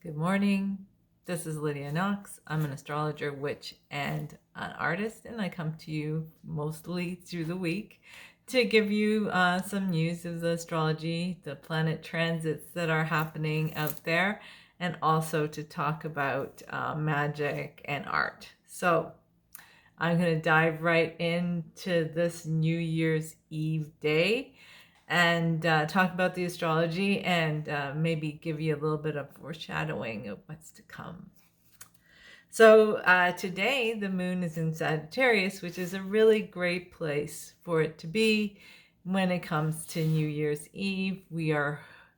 Good morning. This is Lydia Knox. I'm an astrologer, witch, and an artist, and I come to you mostly through the week to give you some news of the astrology, the planet transits that are happening out there, and also to talk about magic and art. So I'm going to dive right into this New Year's Eve day and talk about the astrology and maybe give you a little bit of foreshadowing of what's to come. So today the moon is in Sagittarius, which is a really great place for it to be when it comes to New Year's Eve.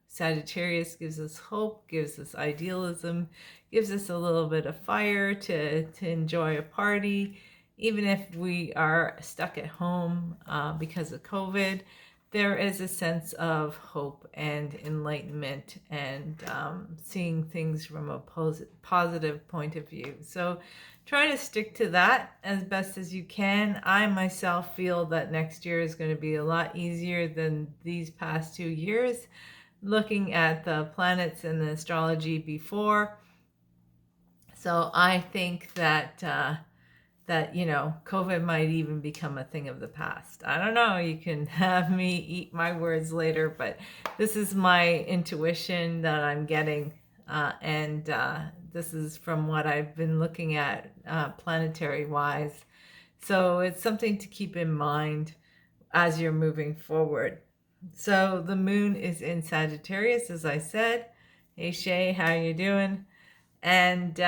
Sagittarius gives us hope, gives us idealism, gives us a little bit of fire to enjoy a party, even if we are stuck at home because of COVID. There is a sense of hope and enlightenment and seeing things from a positive point of view. So try to stick to that as best as you can. I myself feel that next year is going to be a lot easier than these past 2 years. Looking at the planets and the astrology before. So I think that COVID might even become a thing of the past. I don't know. You can have me eat my words later, but this is my intuition that I'm getting. And this is from what I've been looking at planetary wise. So it's something to keep in mind as you're moving forward. So the moon is in Sagittarius, as I said. Hey Shay, how you doing? And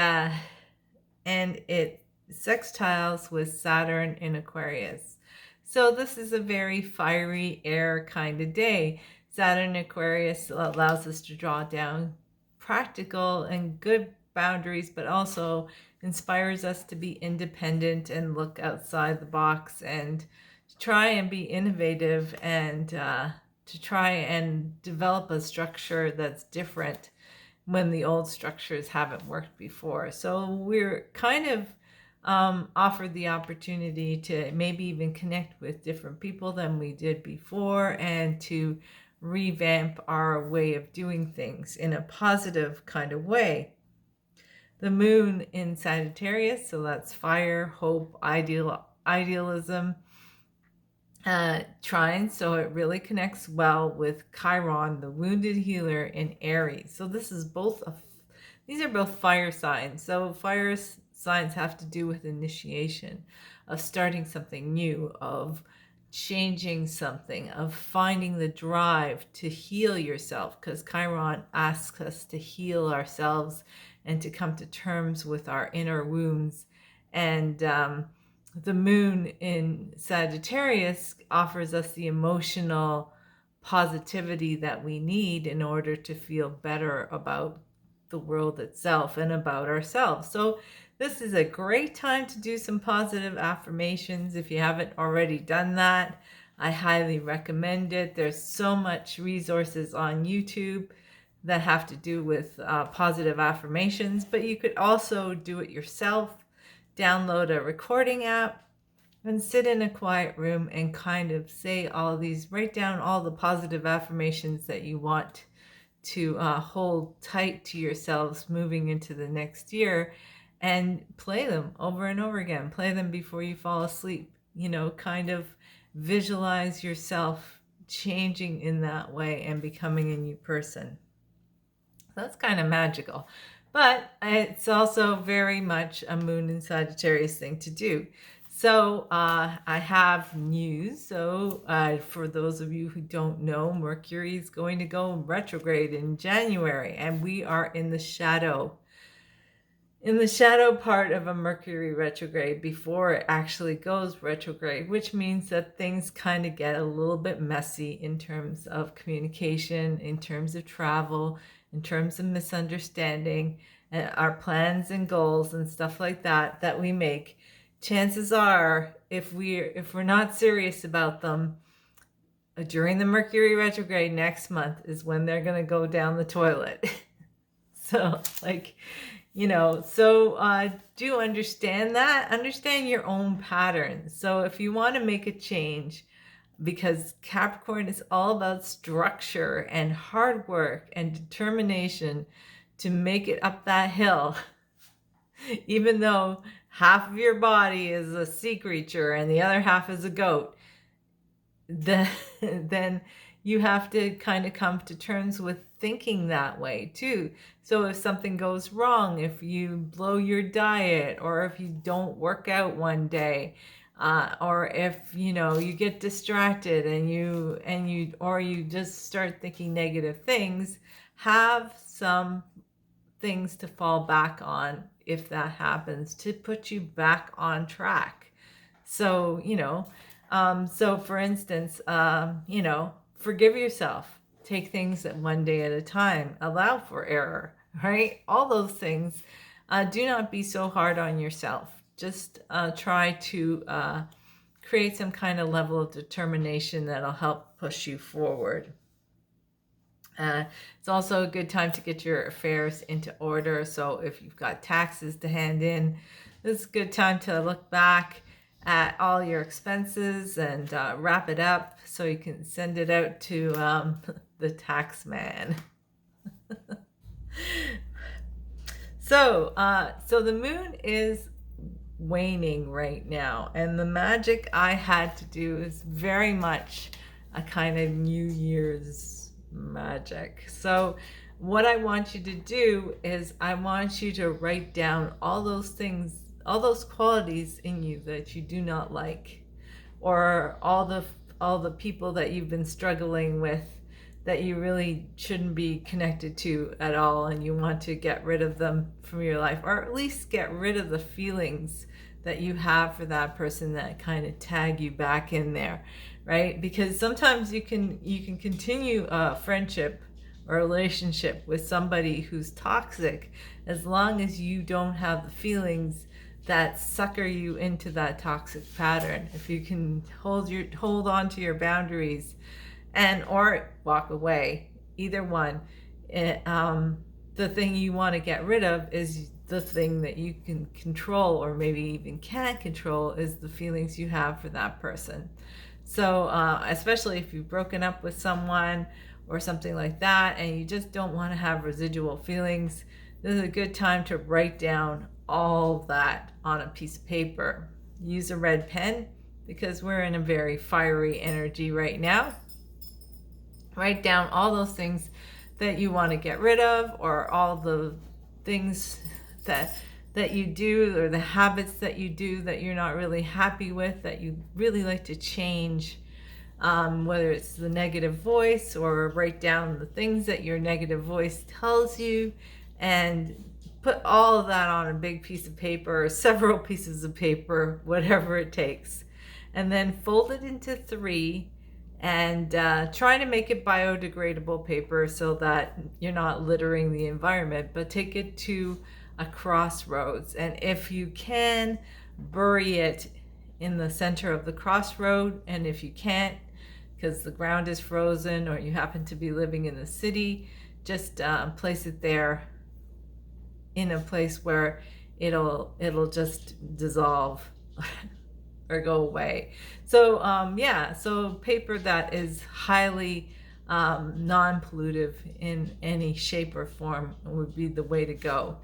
it sextiles with Saturn in Aquarius. So this is a very fiery air kind of day. Saturn in Aquarius allows us to draw down practical and good boundaries, but also inspires us to be independent and look outside the box and try and be innovative and to try and develop a structure that's different when the old structures haven't worked before. So we're kind of offered the opportunity to maybe even connect with different people than we did before and to revamp our way of doing things in a positive kind of way. The moon in Sagittarius, so that's fire, hope, idealism, trine, so it really connects well with Chiron, the wounded healer in Aries. So these are both fire signs. So fire signs have to do with initiation, of starting something new, of changing something, of finding the drive to heal yourself, because Chiron asks us to heal ourselves and to come to terms with our inner wounds. And the moon in Sagittarius offers us the emotional positivity that we need in order to feel better about the world itself and about ourselves. So this is a great time to do some positive affirmations. If you haven't already done that, I highly recommend it. There's so much resources on YouTube that have to do with positive affirmations, but you could also do it yourself. Download a recording app and sit in a quiet room and kind of write down all the positive affirmations that you want to hold tight to yourselves moving into the next year, and play them over and over again. Play them before you fall asleep. Kind of visualize yourself changing in that way and becoming a new person. That's kind of magical, but it's also very much a moon in Sagittarius thing to do. So I have news. So for those of you who don't know, Mercury is going to go retrograde in January, and we are in the shadow part of a Mercury retrograde before it actually goes retrograde, which means that things kind of get a little bit messy in terms of communication, in terms of travel, in terms of misunderstanding, and our plans and goals and stuff like that we make. Chances are, if we're not serious about them, during the Mercury retrograde next month is when they're going to go down the toilet. So do understand that. Understand your own patterns. So if you want to make a change, because Capricorn is all about structure and hard work and determination to make it up that hill, even though half of your body is a sea creature and the other half is a goat, then you have to kind of come to terms with thinking that way too. So if something goes wrong, if you blow your diet, or if you don't work out one day, or if you get distracted and you just start thinking negative things, have some things to fall back on if that happens, to put you back on track. So so for instance, forgive yourself, take things at one day at a time, allow for error, right? All those things. Do not be so hard on yourself. Just try to create some kind of level of determination that'll help push you forward. It's also a good time to get your affairs into order. So if you've got taxes to hand in, this is a good time to look back at all your expenses and wrap it up so you can send it out to the tax man. So the moon is waning right now, and the magic I had to do is very much a kind of New Year's magic. So what I want you to do is I want you to write down all those things, all those qualities in you that you do not like, or all the people that you've been struggling with that you really shouldn't be connected to at all, and you want to get rid of them from your life, or at least get rid of the feelings that you have for that person that kind of tag you back in there, right? Because sometimes you can continue a friendship or a relationship with somebody who's toxic as long as you don't have the feelings that sucker you into that toxic pattern. If you can hold on to your boundaries and or walk away, either one. The thing you want to get rid of is the thing that you can control, or maybe even can't control, is the feelings you have for that person. So especially if you've broken up with someone or something like that, and you just don't want to have residual feelings, this is a good time to write down all that on a piece of paper. Use a red pen because we're in a very fiery energy right now. Write down all those things that you want to get rid of, or all the things that you do, or the habits that you do that you're not really happy with, that you really like to change, whether it's the negative voice, or write down the things that your negative voice tells you, and put all of that on a big piece of paper, or several pieces of paper, whatever it takes, and then fold it into 3, and try to make it biodegradable paper so that you're not littering the environment, but take it to a crossroads, and if you can, bury it in the center of the crossroad. And if you can't, because the ground is frozen, or you happen to be living in the city, just place it there in a place where it'll just dissolve or go away. So so paper that is highly non-pollutive in any shape or form would be the way to go.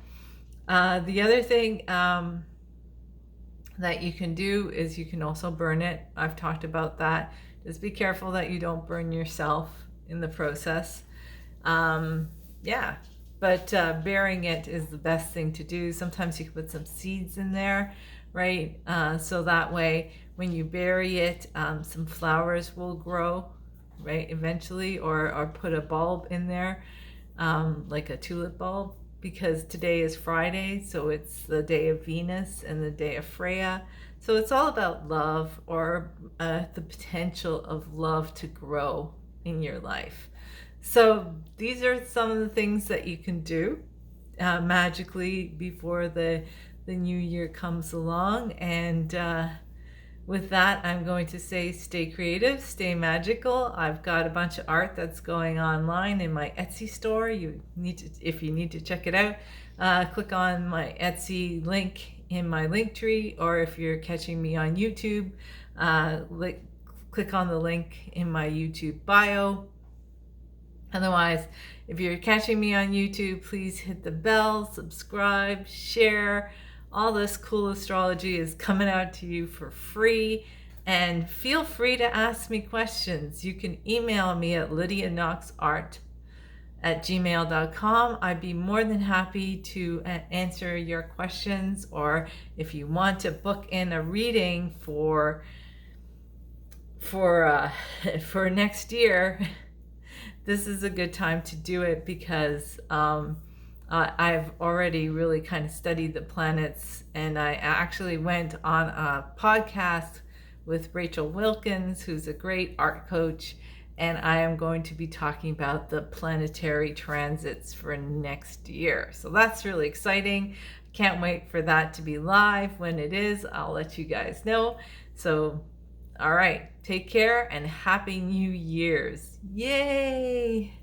The other thing that you can do is you can also burn it. I've talked about that. Just be careful that you don't burn yourself in the process. But burying it is the best thing to do. Sometimes you can put some seeds in there, right? So that way, when you bury it, some flowers will grow, right, eventually, or put a bulb in there, like a tulip bulb, because today is Friday, so it's the day of Venus and the day of Freya. So it's all about love, or the potential of love to grow in your life. So these are some of the things that you can do magically before the new year comes along. And with that, I'm going to say stay creative, stay magical. I've got a bunch of art that's going online in my Etsy store. If you need to check it out, click on my Etsy link in my link tree, or if you're catching me on YouTube, click on the link in my YouTube bio. Otherwise, if you're catching me on YouTube, please hit the bell, subscribe, share. All this cool astrology is coming out to you for free. And feel free to ask me questions. You can email me at lydiaknoxart@gmail.com. I'd be more than happy to answer your questions, or if you want to book in a reading for next year, this is a good time to do it, because I've already really kind of studied the planets, and I actually went on a podcast with Rachel Wilkins, who's a great art coach, and I am going to be talking about the planetary transits for next year. So that's really exciting. Can't wait for that to be live. When it is, I'll let you guys know. So, all right, take care and Happy New Year's. Yay!